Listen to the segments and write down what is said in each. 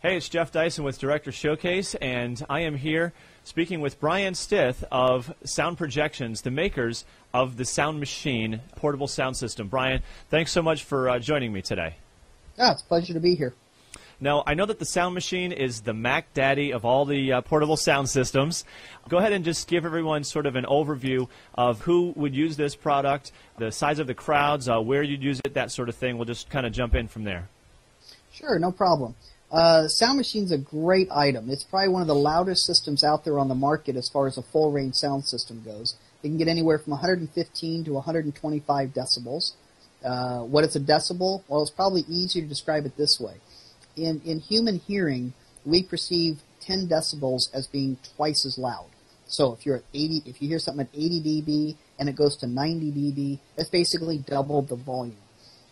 Hey, it's Jeff Dyson with Director Showcase, and I am here speaking with Brian Stith of Sound Projections, the makers of the Sound Machine portable sound system. Brian, thanks so much for joining me today. Yeah, it's a pleasure to be here. Now, I know that the Sound Machine is the Mac Daddy of all the portable sound systems. Go ahead and just give everyone sort of an overview of who would use this product, the size of the crowds, where you'd use it, that sort of thing. We'll just kind of jump in from there. Sure, no problem. Sound Machine's a great item. It's probably one of the loudest systems out there on the market as far as a full-range sound system goes. It can get anywhere from 115 to 125 decibels. What is a decibel? Well, it's probably easier to describe it this way. In human hearing, we perceive 10 decibels as being twice as loud. So if you're at 80, if you hear something at 80 dB and it goes to 90 dB, that's basically double the volume.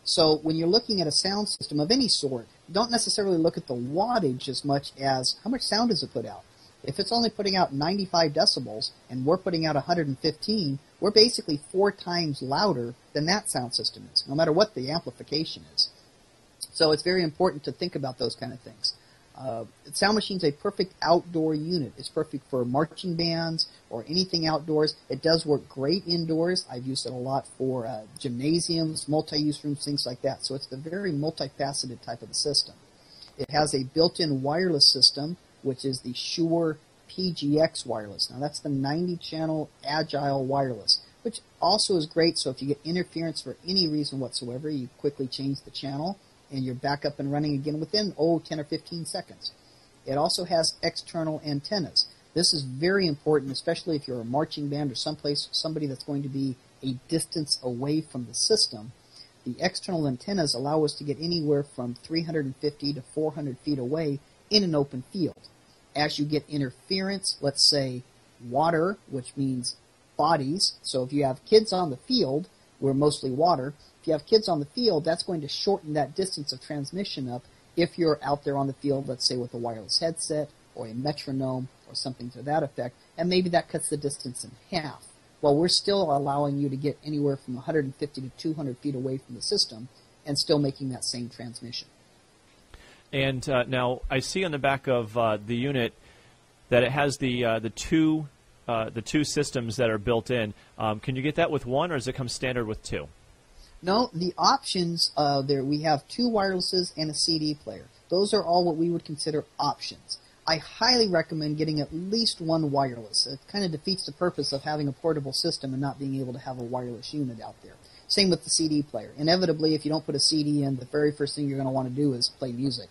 So when you're looking at a sound system of any sort, don't necessarily look at the wattage as much as how much sound does it put out. If it's only putting out 95 decibels and we're putting out 115, we're basically 4 times louder than that sound system is, no matter what the amplification is. So it's very important to think about those kind of things. Sound Machine's a perfect outdoor unit. It's perfect for marching bands or anything outdoors. It does work great indoors. I've used it a lot for gymnasiums, multi-use rooms, things like that. So it's a very multifaceted type of a system. It has a built-in wireless system, which is the Shure PGX wireless. Now that's the 90-channel agile wireless, which also is great. So if you get interference for any reason whatsoever, you quickly change the channel and you're back up and running again within, 10 or 15 seconds. It also has external antennas. This is very important, especially if you're a marching band or somebody that's going to be a distance away from the system. The external antennas allow us to get anywhere from 350 to 400 feet away in an open field. As you get interference, let's say water, which means bodies, so if you have kids on the field, we're mostly water. If you have kids on the field, that's going to shorten that distance of transmission up if you're out there on the field, let's say with a wireless headset or a metronome or something to that effect, and maybe that cuts the distance in half. Well, we're still allowing you to get anywhere from 150 to 200 feet away from the system and still making that same transmission. And now I see on the back of the unit that it has the two systems that are built in. Can you get that with one, or does it come standard with two? No, the options there, we have 2 wirelesses and a CD player. Those are all what we would consider options. I highly recommend getting at least 1 wireless. It kind of defeats the purpose of having a portable system and not being able to have a wireless unit out there. Same with the CD player. Inevitably, if you don't put a CD in, the very first thing you're going to want to do is play music.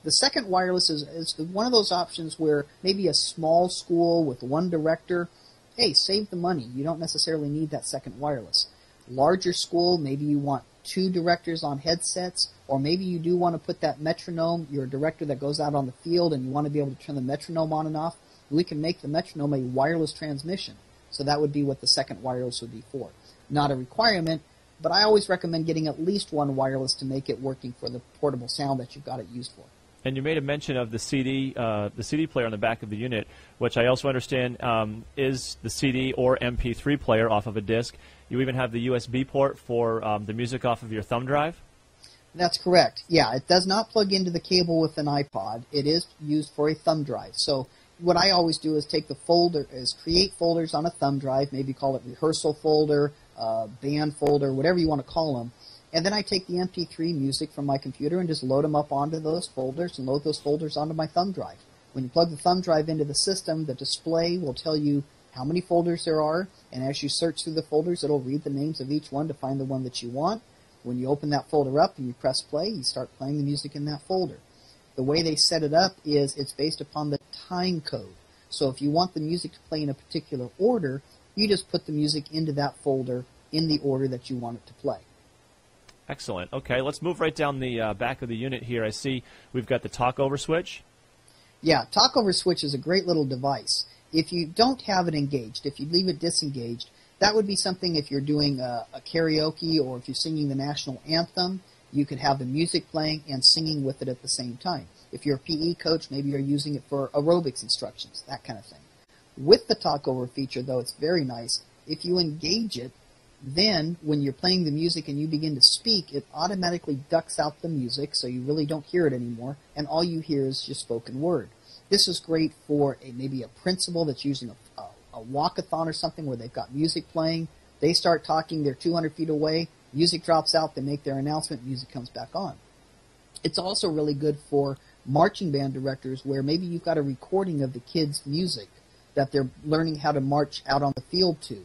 The second wireless is one of those options where maybe a small school with 1 director, hey, save the money. You don't necessarily need that second wireless. Larger school, maybe you want 2 directors on headsets, or maybe you do want to put that metronome, you're a director that goes out on the field and you want to be able to turn the metronome on and off. We can make the metronome a wireless transmission. So that would be what the second wireless would be for. Not a requirement, but I always recommend getting at least 1 wireless to make it working for the portable sound that you've got it used for. And you made a mention of the CD player on the back of the unit, which I also understand is the CD or MP3 player off of a disc. You even have the USB port for the music off of your thumb drive? That's correct. Yeah, it does not plug into the cable with an iPod. It is used for a thumb drive. So what I always do is create folders on a thumb drive, maybe call it rehearsal folder, band folder, whatever you want to call them. And then I take the MP3 music from my computer and just load them up onto those folders and load those folders onto my thumb drive. When you plug the thumb drive into the system, the display will tell you how many folders there are, and as you search through the folders, it'll read the names of each one to find the one that you want. When you open that folder up and you press play, you start playing the music in that folder. The way they set it up is it's based upon the time code. So if you want the music to play in a particular order, you just put the music into that folder in the order that you want it to play. Excellent. Okay, let's move right down the back of the unit here. I see we've got the talk-over switch. Yeah, talk-over switch is a great little device. If you don't have it engaged, if you leave it disengaged, that would be something if you're doing a karaoke or if you're singing the national anthem, you could have the music playing and singing with it at the same time. If you're a PE coach, maybe you're using it for aerobics instructions, that kind of thing. With the talk-over feature, though, it's very nice. If you engage it, Then, when you're playing the music and you begin to speak, it automatically ducks out the music, so you really don't hear it anymore, and all you hear is your spoken word. This is great for maybe a principal that's using a walkathon or something where they've got music playing. They start talking, they're 200 feet away, music drops out, they make their announcement, music comes back on. It's also really good for marching band directors where maybe you've got a recording of the kids' music that they're learning how to march out on the field to.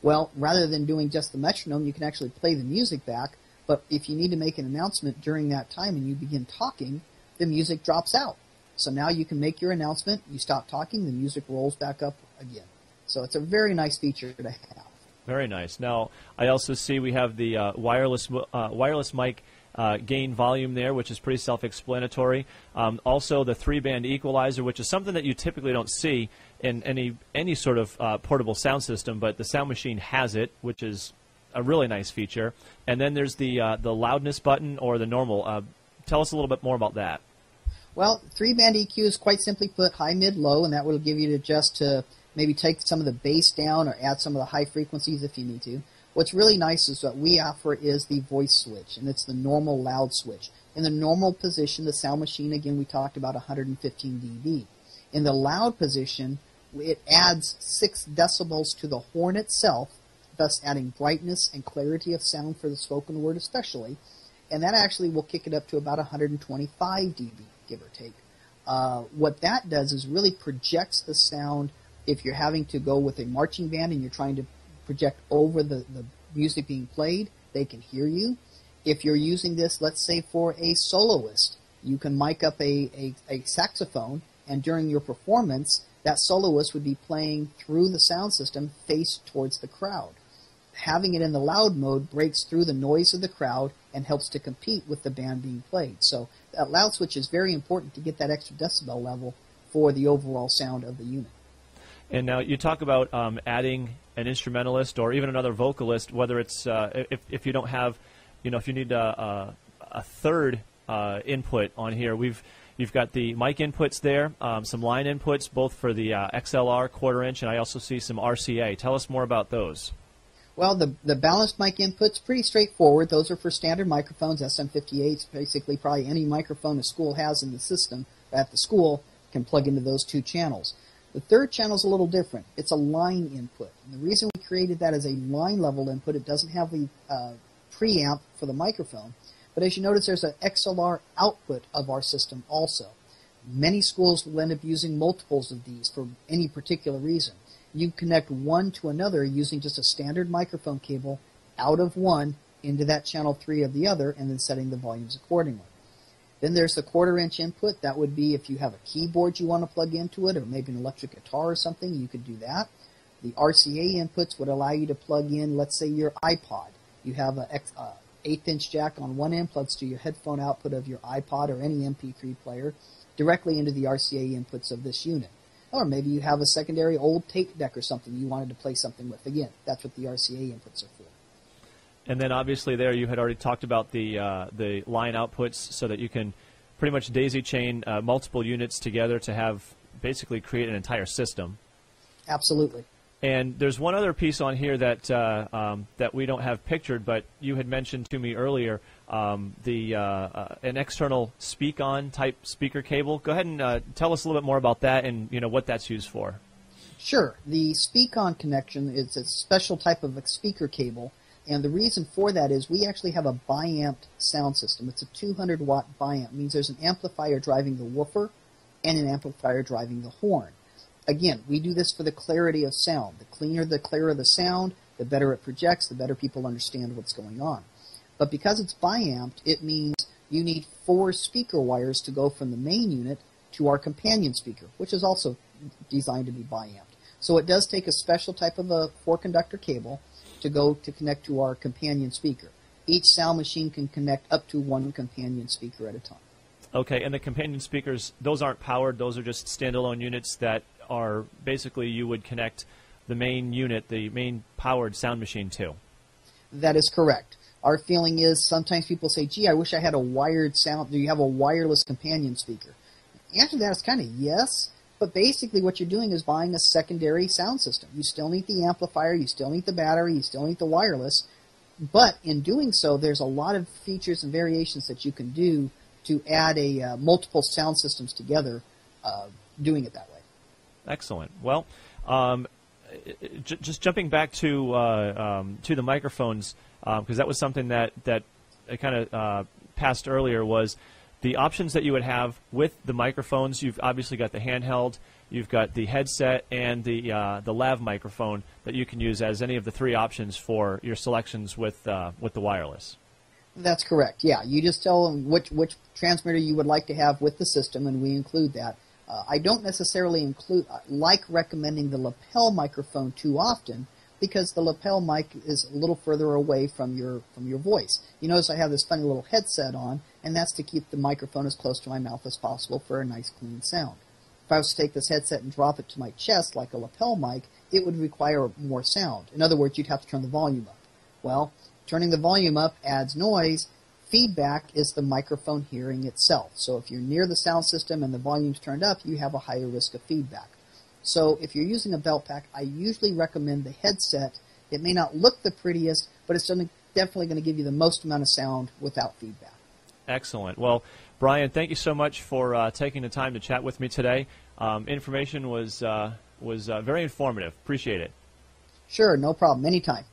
Well, rather than doing just the metronome, you can actually play the music back, but if you need to make an announcement during that time and you begin talking, the music drops out. So now you can make your announcement, you stop talking, the music rolls back up again. So it's a very nice feature to have. Very nice. Now, I also see we have the wireless mic gain volume there, which is pretty self-explanatory. Also, the 3-band equalizer, which is something that you typically don't see in any sort of portable sound system, but the Sound Machine has it, which is a really nice feature. And then there's the loudness button or the normal. Tell us a little bit more about that. Well, 3-band EQ is quite simply put high, mid, low, and that will give you to adjust to maybe take some of the bass down or add some of the high frequencies if you need to. What's really nice is what we offer is the voice switch, and it's the normal loud switch. In the normal position, the Sound Machine, again, we talked about 115 dB. In the loud position, it adds 6 decibels to the horn itself, thus adding brightness and clarity of sound for the spoken word especially, and that actually will kick it up to about 125 dB, give or take. What that does is really projects the sound. If you're having to go with a marching band and you're trying to project over the music being played, they can hear you. If you're using this, let's say for a soloist, you can mic up a saxophone, and during your performance, that soloist would be playing through the sound system face towards the crowd. Having it in the loud mode breaks through the noise of the crowd and helps to compete with the band being played. So that loud switch is very important to get that extra decibel level for the overall sound of the unit. And now you talk about adding an instrumentalist or even another vocalist, whether it's if you don't have, if you need a third input on here. You've got the mic inputs there, some line inputs, both for the XLR quarter-inch, and I also see some RCA. Tell us more about those. Well, the balanced mic input's pretty straightforward. Those are for standard microphones, SM58s, basically probably any microphone a school has in the system at the school can plug into those 2 channels. The third channel is a little different. It's a line input. And the reason we created that as a line level input, it doesn't have the preamp for the microphone. But as you notice, there's an XLR output of our system also. Many schools will end up using multiples of these for any particular reason. You connect one to another using just a standard microphone cable out of one into that channel 3 of the other, and then setting the volumes accordingly. Then there's the quarter-inch input. That would be if you have a keyboard you want to plug into it, or maybe an electric guitar or something, you could do that. The RCA inputs would allow you to plug in, let's say, your iPod. You have an 1/8-inch jack on one end, plugs to your headphone output of your iPod or any MP3 player, directly into the RCA inputs of this unit. Or maybe you have a secondary old tape deck or something you wanted to play something with. Again, that's what the RCA inputs are for. And then obviously there you had already talked about the line outputs so that you can pretty much daisy chain multiple units together to have basically create an entire system. Absolutely. And there's one other piece on here that that we don't have pictured, but you had mentioned to me earlier, an external speak-on type speaker cable. Go ahead and tell us a little bit more about that and what that's used for. Sure. The speak-on connection is a special type of a speaker cable, and the reason for that is we actually have a biamped sound system. It's a 200-watt biamp. It means there's an amplifier driving the woofer and an amplifier driving the horn. Again, we do this for the clarity of sound. The clearer the sound, the better it projects, the better people understand what's going on. But because it's biamped, it means you need 4 speaker wires to go from the main unit to our companion speaker, which is also designed to be biamped. So it does take a special type of a 4-conductor cable to connect to our companion speaker. Each Sound Machine can connect up to 1 companion speaker at a time. Okay, and the companion speakers, those aren't powered. Those are just standalone units that are basically you would connect the main unit, the main powered Sound Machine to. That is correct. Our feeling is sometimes people say, gee, I wish I had a wired sound. Do you have a wireless companion speaker? The answer to that is kind of yes, But basically what you're doing is buying a secondary sound system. You still need the amplifier, you still need the battery, you still need the wireless, but in doing so, there's a lot of features and variations that you can do to add multiple sound systems together, doing it that way. Excellent. Well, just jumping back to the microphones, because that was something that I kind of passed earlier, was the options that you would have with the microphones. You've obviously got the handheld, you've got the headset, and the lav microphone that you can use as any of the three options for your selections with the wireless. That's correct. Yeah, you just tell them which transmitter you would like to have with the system, and we include that. I don't necessarily like recommending the lapel microphone too often, because the lapel mic is a little further away from your voice. You notice I have this funny little headset on, and that's to keep the microphone as close to my mouth as possible for a nice clean sound. If I was to take this headset and drop it to my chest like a lapel mic, it would require more sound. In other words, you'd have to turn the volume up. Well, turning the volume up adds noise. Feedback is the microphone hearing itself. So if you're near the sound system and the volume's turned up, you have a higher risk of feedback. So if you're using a belt pack, I usually recommend the headset. It may not look the prettiest, but it's definitely going to give you the most amount of sound without feedback. Excellent. Well, Brian, thank you so much for taking the time to chat with me today. Information was very informative. Appreciate it. Sure, no problem. Anytime.